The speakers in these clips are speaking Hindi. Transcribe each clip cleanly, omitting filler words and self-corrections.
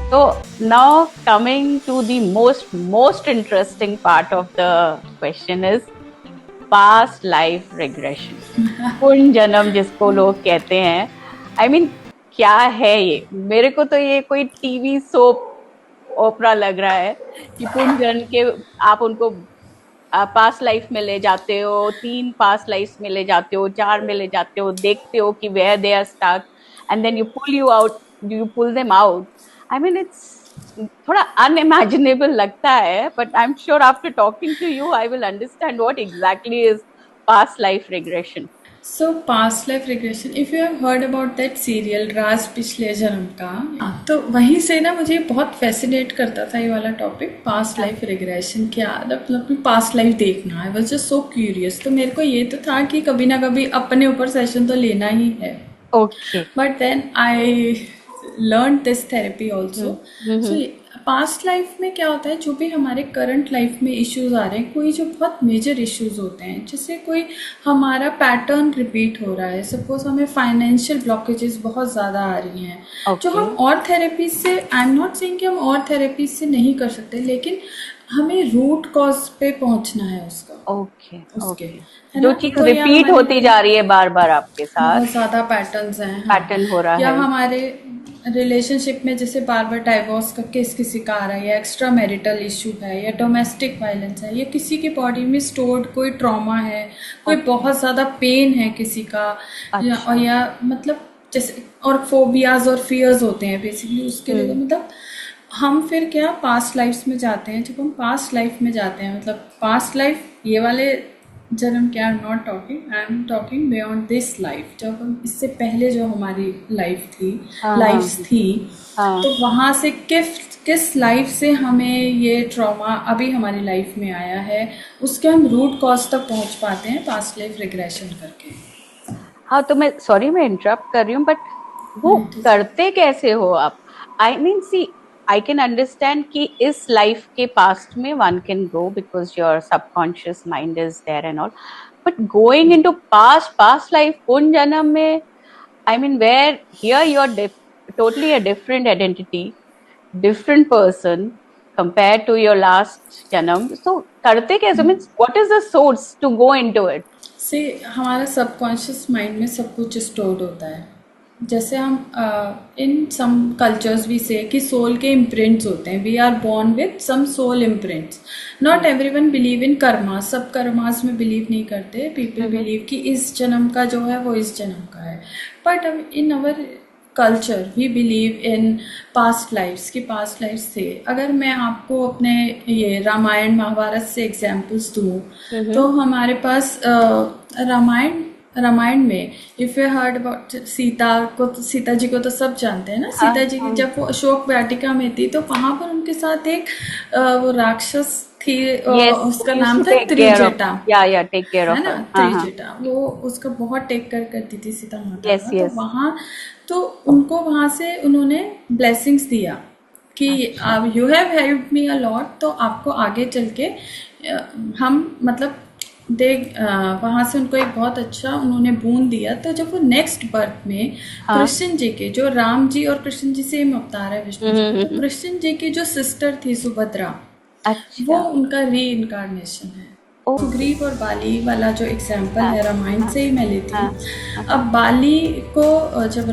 So now coming to the most interesting part of the question is past life regression. पुण्य जन्म जिसको लोग कहते हैं, I mean क्या है ये? मेरे को तो ये कोई टीवी सोप ओपरा लग रहा है कि पुण्य जन्म के आप उनको पास्ट लाइफ में ले जाते हो, 3 पास्ट लाइफ में ले जाते हो, 4 में ले जाते हो, देखते हो कि where they are stuck and then you pull them out. I mean it's थोड़ा अनइमेजिनेबल लगता है, but I am sure after talking to you I will understand what exactly is past life regression. So past life regression, if you have heard about that serial राज पिछले जन्म का, तो वहीं से ना मुझे बहुत फैसिनेट करता था ये वाला टॉपिक, पास्ट लाइफ रिग्रेशन. क्या मतलब पास्ट लाइफ देखना, I was just so curious. तो मेरे को ये तो था कि कभी ना कभी अपने ऊपर सेशन तो लेना ही है. Okay. But then I learn this therapy also. So past life में क्या होता है, जो भी हमारे करंट लाइफ में इश्यूज आ रहे हैं, कोई जो बहुत मेजर इश्यूज होते हैं, जैसे कोई हमारा पैटर्न रिपीट हो रहा है, सपोज हमें फाइनेंशियल ब्लॉकेजेस बहुत ज़्यादा आ रही हैं, जो हम और थेरेपी से, आई एम नॉट सेइंग कि हम और थेरेपी से नहीं कर सकते, लेकिन हमें रूट कॉज पे पहुंचना है उसका. ओके उसके जो चीज रिपीट होती जा रही है बार बार आपके साथ, बहुत ज़्यादा पैटर्न्स हैं, पैटर्न हो रहा या है, हमारे रिलेशनशिप में जैसे बार बार डाइवोर्स का केस किसी का आ रहा है, या एक्स्ट्रा मैरिटल इशू है, या डोमेस्टिक वायलेंस है, या किसी की बॉडी में स्टोर्ड कोई ट्रॉमा है, कोई बहुत ज़्यादा पेन है किसी का, या मतलब जैसे और फोबियाज और फियर्स होते हैं बेसिकली उसके लिए. तो मतलब हम फिर क्या पास्ट लाइफ्स में जाते हैं. जब हम पास्ट लाइफ में जाते हैं, मतलब पास्ट लाइफ ये वाले जन्म क्या, I am not talking, I am talking beyond this life. जब हम इससे पहले जो हमारी लाइफ थी, लाइफ्स थी, तो वहाँ से किस लाइफ से हमें ये ट्रॉमा अभी हमारी लाइफ में आया है, उसके हम रूट कॉज तक पहुँच पाते हैं पास्ट लाइफ रिग्रेशन करके. हाँ, तो मैं सॉरी मैं इंटरप्ट कर रही हूँ, बट वो करते कैसे हो आप? I mean see I can understand कि इस life के past में one can go because your subconscious mind is there and all, but going into past life, पुण्य जन्म में, I mean where here you're totally a different identity, different person compared to your last जन्म. So करते कैसे, means what is the source to go into it? से हमारा सबकॉन्शियस माइंड में सब कुछ स्टोर्ड होता है. जैसे हम इन सम कल्चर्स भी से कि सोल के इम्प्रिंट्स होते हैं, we are born with some soul imprints. Not everyone believe in karma, सब कर्मास में बिलीव नहीं करते. पीपल बिलीव कि इस जन्म का जो है वो इस जन्म का है, but in our culture we believe in past lifes की पास्ट लाइफ्स थे. अगर मैं आपको अपने ये रामायण महाभारत से एग्जाम्पल्स दूँ, तो हमारे पास रामायण में if you heard about Sita ji को तो सब जानते हैं ना. सीता जी की जब वो अशोक वाटिका में थी, तो वहां पर उनके साथ एक वो राक्षस थी, उसका नाम था त्रिजटा. टेक केयर ऑफ, है ना, त्रिजटा. वो उसका बहुत टेक केयर करती थी सीता माता का. तो वहाँ तो उनको वहां से उन्होंने ब्लेसिंग्स दिया कि you have helped me a lot, तो आपको आगे चल के हम मतलब वहाँ से उनको एक बहुत अच्छा उन्होंने बूंद दिया. तो जब वो नेक्स्ट बर्थ में कृष्ण जी के, जो राम जी और कृष्ण जी सेम अवतार है विष्णु जी, तो कृष्ण जी की जो सिस्टर थी सुभद्रा, वो उनका री इनकारनेशन है. सुग्रीव और बाली वाला जो एग्जाम्पल है रामायण से ही मैं लेती हूँ. अब बाली को जब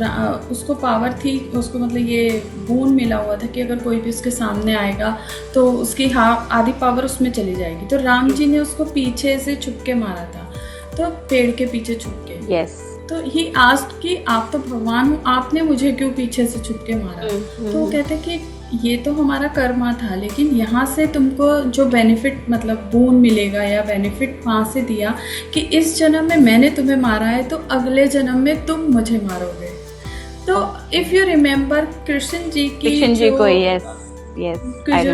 उसको पावर थी, उसको मतलब ये बून मिला हुआ था कि अगर कोई भी उसके सामने आएगा तो उसकी आधी पावर उसमें चली जाएगी. तो राम जी ने उसको पीछे से छुप के मारा था, तो पेड़ के पीछे छुप के. तो ही आस्क्ड कि आप तो भगवान हो, आपने मुझे क्यों पीछे से छुप के मारा? तो वो कहते कि ये तो हमारा कर्मा था, लेकिन यहाँ से तुमको जो बेनिफिट मतलब बून मिलेगा या बेनिफिट वहाँ से दिया कि इस जन्म में मैंने तुम्हें मारा है, तो अगले जन्म में तुम मुझे मारोगे. तो if you remember Krishna ji की जो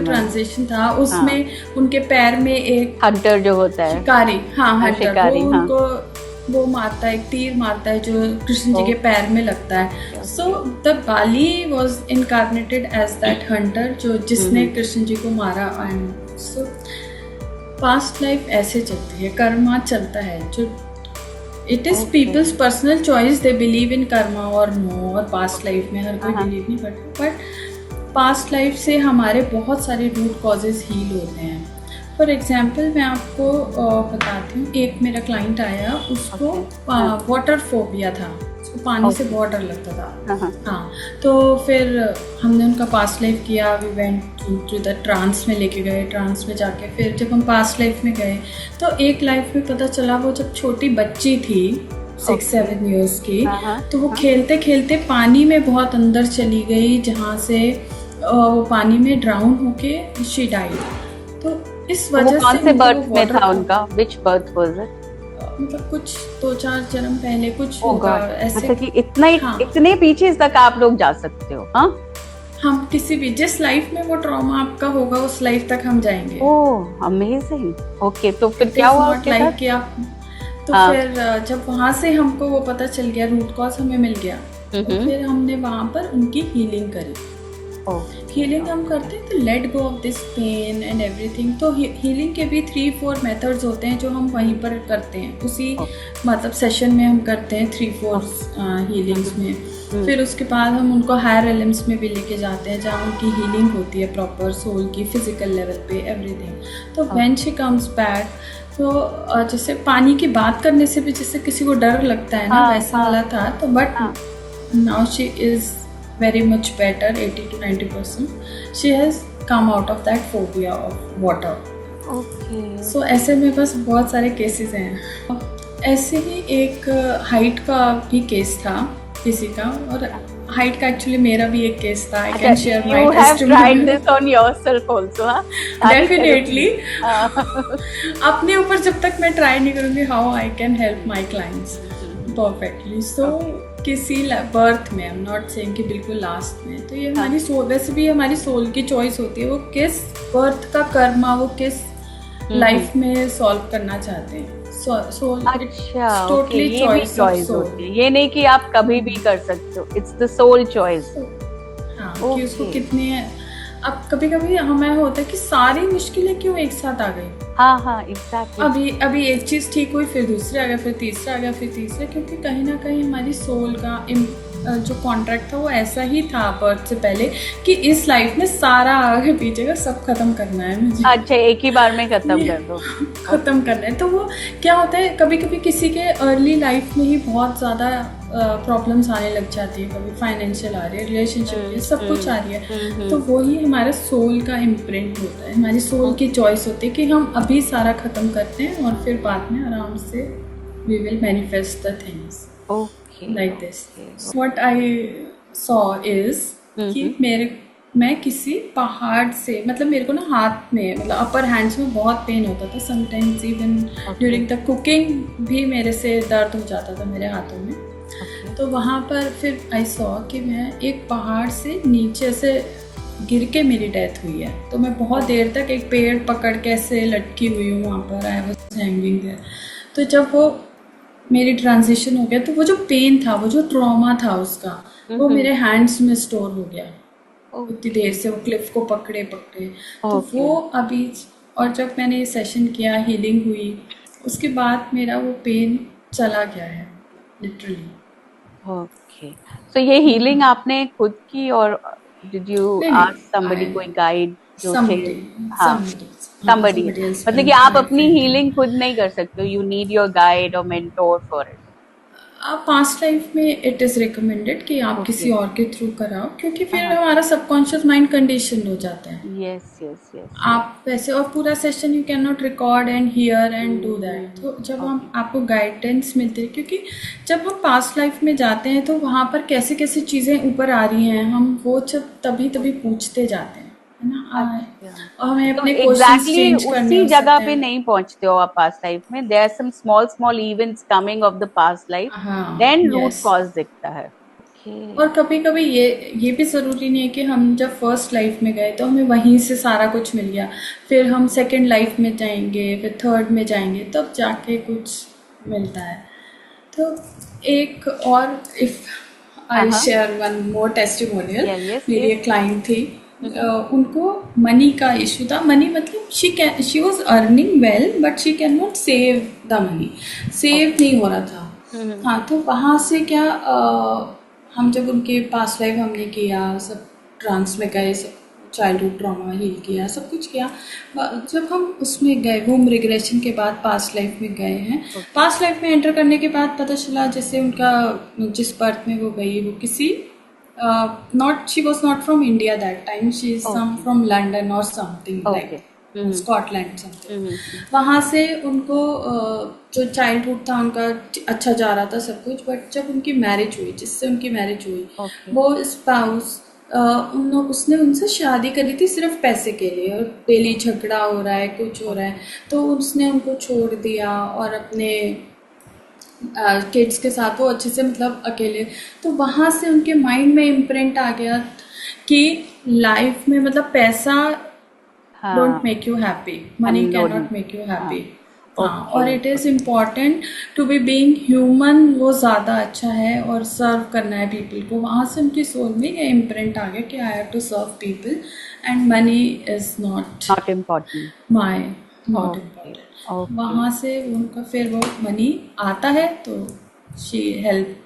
ट्रांजिशन था, उसमें उनके पैर में एक हंटर जो होता है, शिकारी, हंटर, उनको वो मारता है, एक तीर मारता है जो कृष्ण जी के पैर में लगता है. So the Bali was incarnated as that hunter, जो जिसने कृष्ण जी को मारा. एंड सो पास्ट लाइफ ऐसे चलती है, कर्मा चलता है. जो it is people's personal choice, they believe in karma और नो, और पास्ट लाइफ में हर कोई बिलीव नहीं करता. बट पास्ट लाइफ से हमारे बहुत सारे रूट कॉजेज हील होते हैं। फॉर एग्जाम्पल मैं आपको बताती हूँ, एक मेरा क्लाइंट आया, उसको वाटर फोबिया था, उसको पानी से बहुत डर लगता था। हाँ, तो फिर हमने उनका पास्ट लाइफ किया, we went to the trance में लेके गए, ट्रांस में जाके फिर जब हम पास्ट लाइफ में गए तो एक लाइफ में पता चला वो जब छोटी बच्ची थी 6-7 ईयर्स की, तो वो खेलते खेलते पानी में बहुत अंदर चली गई, जहाँ से वो पानी में ड्राउन होके शी डाइड। तो इस वजह से कौन से बर्थ में था उनका? विच बर्थ वाज इट? मतलब कुछ 2-4 जन्म पहले कुछ होगा ऐसे। मतलब कि इतने पीछे तक आप लोग जा सकते हो? हाँ, हम किसी भी जिस लाइफ में वो ट्रॉमा आपका होगा उस लाइफ तक हम जाएंगे। ओह अमेजिंग। ओके, तो फिर क्या हुआ? तो फिर जब वहाँ से हमको वो पता चल गया, रूट कॉज हमें मिल गया, तो फिर हमने वहाँ पर उनकी हीलिंग करी। हीलिंग हम करते हैं तो let go of this pain and everything. तो हीलिंग के भी 3-4 मेथड्स होते हैं जो हम वहीं पर करते हैं, उसी मतलब सेशन में हम करते हैं 3-4 हीलिंग्स में। फिर उसके बाद हम उनको हायर एलिम्स में भी लेके जाते हैं जहाँ उनकी हीलिंग होती है प्रॉपर सोल की, फिजिकल लेवल पे, एवरीथिंग। तो व्हेन शी कम्स बैक, तो जैसे पानी की बात करने से भी जैसे किसी को डर लगता है ना, वैसा वाला था। तो but now she is very much better, 80 to 90%. She has come out of that phobia of water. Okay. So ऐसे में बस बहुत सारे केसेस हैं। ऐसे ही एक हाइट का भी केस था किसी का, और हाइट का एक्चुअली मेरा भी एक केस था। I can share my testimony. You have tried this on yourself also, हाँ? Definitely. अपने ऊपर जब तक मैं ट्राई नहीं करूँगी, how I can help my clients perfectly. So किसी बर्थ में, आई एम नॉट सेइंग कि बिल्कुल लास्ट में, तो ये हमारी सोल, वैसे भी हमारी सोल की चॉइस होती है, वो किस बर्थ का कर्मा वो किस लाइफ में सॉल्व करना चाहते हैं। सोल टोटली चॉइस होती है, ये नहीं कि आप कभी भी कर सकते हो, इट्स द सोल चॉइस। हाँ, कि उसको कितने, अब कभी कभी हमें होता है कि सारी मुश्किलें क्यों एक साथ आ गई। हाँ एग्जैक्टली। अभी एक चीज ठीक हुई, फिर दूसरा आ गया, फिर तीसरा आ गया, फिर तीसरा, क्योंकि कहीं ना कहीं हमारी सोल का जो कॉन्ट्रैक्ट था वो ऐसा ही था बर्थ से पहले कि इस लाइफ में सारा आगे पीछे का सब खत्म करना है मुझे। अच्छा, एक ही बार में खत्म कर दो। खत्म करना है। तो वो क्या होता है, कभी कभी किसी के अर्ली लाइफ में ही बहुत ज़्यादा प्रॉब्लम्स आने लग जाती है, कभी फाइनेंशियल आ रही है, रिलेशनशिप में सब कुछ आ रही है। तो वही हमारे सोल का इम्प्रिंट होता है, हमारी सोल की चॉइस होती है कि हम अभी सारा खत्म करते हैं और फिर बाद में आराम से we will manifest the things like this. What I saw is कि मैं किसी पहाड़ से, मतलब मेरे को ना हाथ में, मतलब अपर हैंड्स में बहुत पेन होता था, sometimes even during the cooking भी मेरे से दर्द हो जाता था मेरे हाथों में। तो वहाँ पर फिर आई सॉ कि मैं एक पहाड़ से नीचे से गिर के मेरी डेथ हुई है। तो मैं बहुत देर तक एक पेड़ पकड़ के ऐसे लटकी हुई हूँ वहाँ पर, आई वाज हैंगिंग देयर। तो जब वो मेरी ट्रांजिशन हो गया, तो वो जो पेन था, वो जो ट्रॉमा था उसका, वो मेरे हैंड्स में स्टोर हो गया उतनी देर से, वो क्लिफ को पकड़े। तो वो अभी, और जब मैंने ये सेशन किया, हीलिंग हुई, उसके बाद मेरा वो पेन चला गया है लिटरली। ओके, सो ये हीलिंग आपने खुद की, और डिड यू आस्क समबडी, कोई गाइड जो थे? somebody मतलब कि आप अपनी हीलिंग खुद नहीं कर सकते, यू नीड योर गाइड और mentor for it. Past life में इट इज़ रिकमेंडेड कि आप किसी और के थ्रू कराओ, क्योंकि फिर हमारा सबकॉन्शियस माइंड कंडीशन हो जाता है। Yes yes yes. आप वैसे, और पूरा session you can not record and here and do that. तो जब हम आपको गाइडेंस मिलती है, क्योंकि जब हम पास्ट लाइफ में जाते हैं तो वहाँ पर कैसे कैसे चीज़ें ऊपर आ रही हैं, हम वो जब तभी पूछते जाते हैं, है ना। और हमें अपने क्वेश्चंस चेंज करने उसी जगह पे नहीं पहुंचते हो आप पास्ट लाइफ में। There are some small events coming of the past life, then root cause दिखता है। और कभी कभी ये भी ज़रूरी नहीं है कि हम जब फर्स्ट लाइफ में गए तो हमें वहीं से सारा कुछ मिल गया, फिर हम सेकंड लाइफ में जाएंगे, फिर थर्ड में जाएंगे, तब जाके कुछ मिलता है। तो एक और, if I share one more testimonial, मेरी एक क्लाइंट थी, उनको मनी का इशू था। मनी मतलब she was earning well, but she can not save the money, save नहीं हो रहा था। हाँ, तो वहाँ से क्या, हम जब उनके पास्ट लाइफ हमने किया, सब ट्रांस में गए, सब चाइल्डहुड ट्रॉमा हील किया, सब कुछ किया। जब हम उसमें गए, वोम रिग्रेशन के बाद पास्ट लाइफ में गए हैं, पास्ट लाइफ में एंटर करने के बाद पता चला जैसे उनका जिस बर्थ में वो गई वो किसी not she was not from India that time, she is some from London or something like Scotland something. वहाँ से उनको जो चाइल्डहुड था उनका अच्छा जा रहा था सब कुछ, बट जब उनकी मैरिज हुई, जिससे उनकी मैरिज हुई, वो स्पाउस उसने उनसे शादी करी थी सिर्फ पैसे के लिए, और डेली झगड़ा हो रहा है, कुछ हो रहा है, तो उसने उनको छोड़ दिया और अपने किड्स के साथ वो अच्छे से मतलब अकेले। तो वहाँ से उनके माइंड में इम्प्रिंट आ गया कि लाइफ में मतलब पैसा don't make you happy, money can not make you happy. हाँ, और it is important to be being human, वो ज़्यादा अच्छा है, और सर्व करना है पीपल को। वहाँ से उनकी सोल में ये इम्प्रिंट आ गया कि I have to serve people and money is not important, my not important. वहाँ से उनका फिर वो मनी आता है तो she help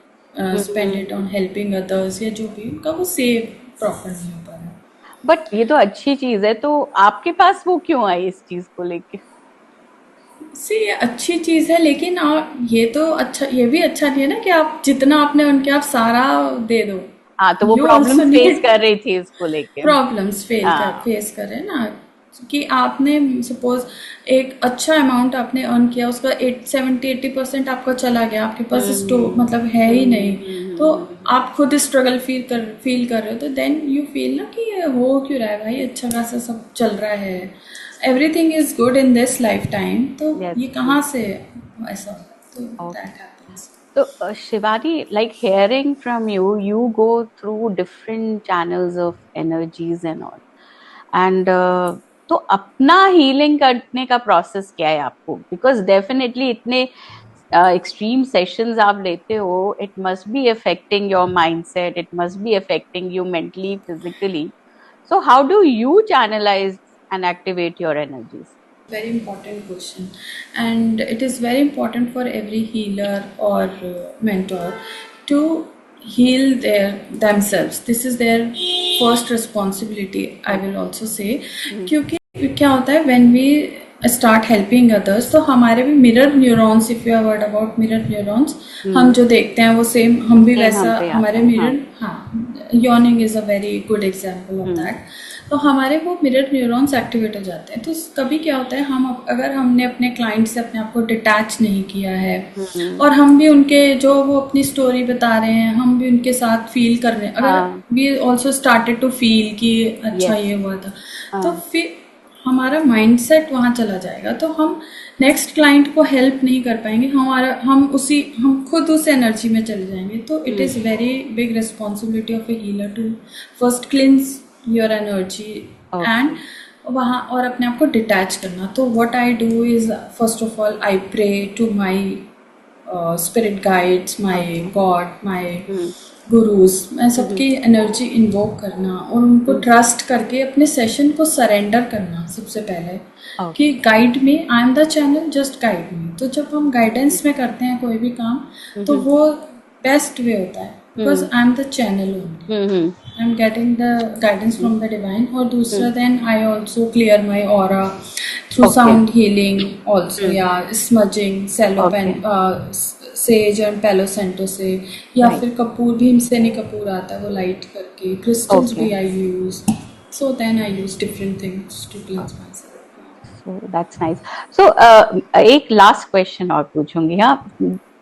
spend it on helping others, या जो भी उनका वो सेव प्रॉपर नहीं हो पा रहा। बट ये तो अच्छी चीज है, तो आपके पास वो क्यों आई इस चीज को लेके? ये अच्छी चीज है, लेकिन आप ये तो अच्छा, ये भी अच्छा नहीं है ना कि आप जितना आपने उनके आप सारा दे दो। हाँ, तो वो प्रॉब्लम फेस कर रही थी इसको लेके, प्रॉब्लम्स फेस कर रहे हैं ना, कि आपने सपोज एक अच्छा अमाउंट आपने अर्न किया, उसका 70-80% आपका चला गया, आपके पास मतलब है ही नहीं, तो आप खुद स्ट्रगल फील कर रहे हो, तो देन यू फील ना कि ये हो क्यों रहा है भाई, अच्छा खासा सब चल रहा है, everything is good in this life time, तो ये कहाँ से ऐसा, तो दैट हैपेंस। तो Shivani, like hearing from you, you go through different channels of energies and all, and तो अपना हीलिंग करने का प्रोसेस क्या है आपको? बिकॉज डेफिनेटली इतने एक्सट्रीम सेशंस आप लेते हो, it must be affecting your mindset, it must be affecting you mentally, physically. So how do you channelize and activate your energies? Very important question, and it is very important for every healer or mentor to heal themselves. This is their first responsibility, I will also say. क्योंकि क्या होता है, when we start helping others, तो हमारे भी mirror neurons, if you have heard about mirror neurons, हम जो देखते हैं वो सेम हम भी वैसा हमारे mirror, हाँ, yawning is a very good example of that. तो हमारे वो मिरर न्यूरॉन्स एक्टिवेट हो जाते हैं। तो कभी क्या होता है, हम अगर हमने अपने क्लाइंट से अपने आप को डिटैच नहीं किया है, और हम भी उनके जो वो अपनी स्टोरी बता रहे हैं, हम भी उनके साथ फील कर रहे हैं, अगर we also started to feel कि अच्छा ये हुआ था, तो फिर हमारा माइंडसेट वहाँ चला जाएगा, तो हम नेक्स्ट क्लाइंट को हेल्प नहीं कर पाएंगे, हम खुद उस एनर्जी में चले जाएंगे। तो it is very big responsibility of a healer to first cleanse your energy and वहाँ, और अपने आप को डिटैच करना। तो what I do is, first of all I pray to my spirit guides, my god, my gurus, मैं सबकी एनर्जी इन्वोक करना, और उनको ट्रस्ट करके अपने सेशन को सरेंडर करना सबसे पहले, कि guide me, I am the channel, just guide me. तो जब हम गाइडेंस में करते हैं कोई भी काम, तो वो बेस्ट वे होता है, because I am the channel only, I am getting the guidance from the divine. और दूसरा then I also clear my aura through sound healing also, yeah, smudging, cello pen, sage and palo santo से, या फिर कपूर, भीमसेनी कपूर आता है वो लाइट करके, crystals भी I use, so then I use different things to cleanse myself. So that's nice. So एक last question और पूछूंगी, हाँ,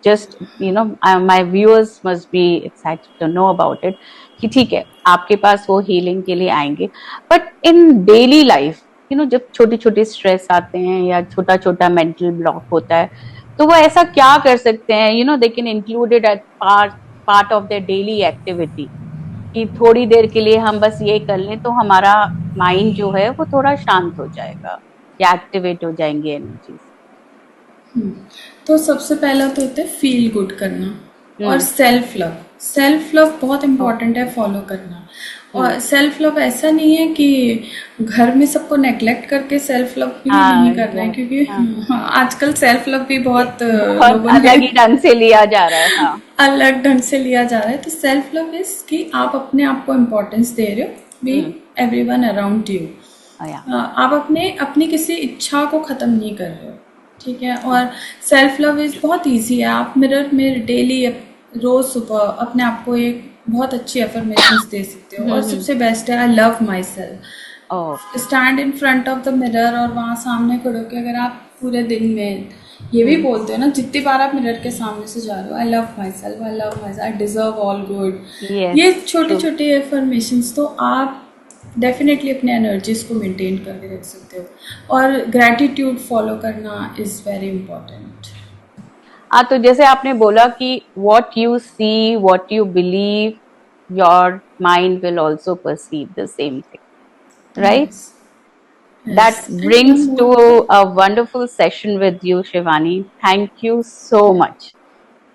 just you know my viewers must be excited to know about it, कि ठीक है आपके पास वो हीलिंग के लिए आएंगे, बट इन डेली लाइफ जब छोटे छोटे स्ट्रेस आते हैं या छोटा छोटा मेंटल ब्लॉक होता है, तो वो ऐसा क्या कर सकते हैं, they can include it at part of their daily activity, कि थोड़ी देर के लिए हम बस ये कर लें तो हमारा माइंड जो है वो थोड़ा शांत हो जाएगा या एक्टिवेट हो जाएंगे एनर्जीज। तो सबसे पहला तो होता है फील गुड करना, और सेल्फ लव बहुत इम्पोर्टेंट है फॉलो करना। और सेल्फ लव ऐसा नहीं है कि घर में सबको नेग्लेक्ट करके सेल्फ लव भी नहीं करना है, क्योंकि आजकल सेल्फ लव भी बहुत अलग ही ढंग से लिया जा रहा है, अलग ढंग से लिया जा रहा है। तो सेल्फ लव इज कि आप अपने आप को इम्पोर्टेंस दे रहे हो, बी एवरीवन अराउंड यू। आप अपनी किसी इच्छा को ख़त्म नहीं कर रहे हो, ठीक है। और सेल्फ लव इज़ बहुत इजी है। आप मिरर में डेली रोज़ सुबह अपने आप को एक बहुत अच्छी अफर्मेशंस दे सकते हो। और सबसे बेस्ट है I love my self. Stand in front of the mirror और वहाँ सामने खड़े होकर अगर आप पूरे दिन में ये भी बोलते हो ना, जितनी बार आप मिरर के सामने से जा रहे हो, I love my self, I love my self, I deserve all good, ये छोटे छोटे अफर्मेशंस, तो आप डेफिनेटली अपने एनर्जीज को मेंटेन करके रख सकते हो। और ग्रैटिट्यूड फॉलो करना इज वेरी इम्पोर्टेंट। हाँ, तो जैसे आपने बोला कि what you see, what you believe, your mind will also perceive the same thing, right? Yes. That Yes. brings to a wonderful session with you, Shivani. Thank you so much.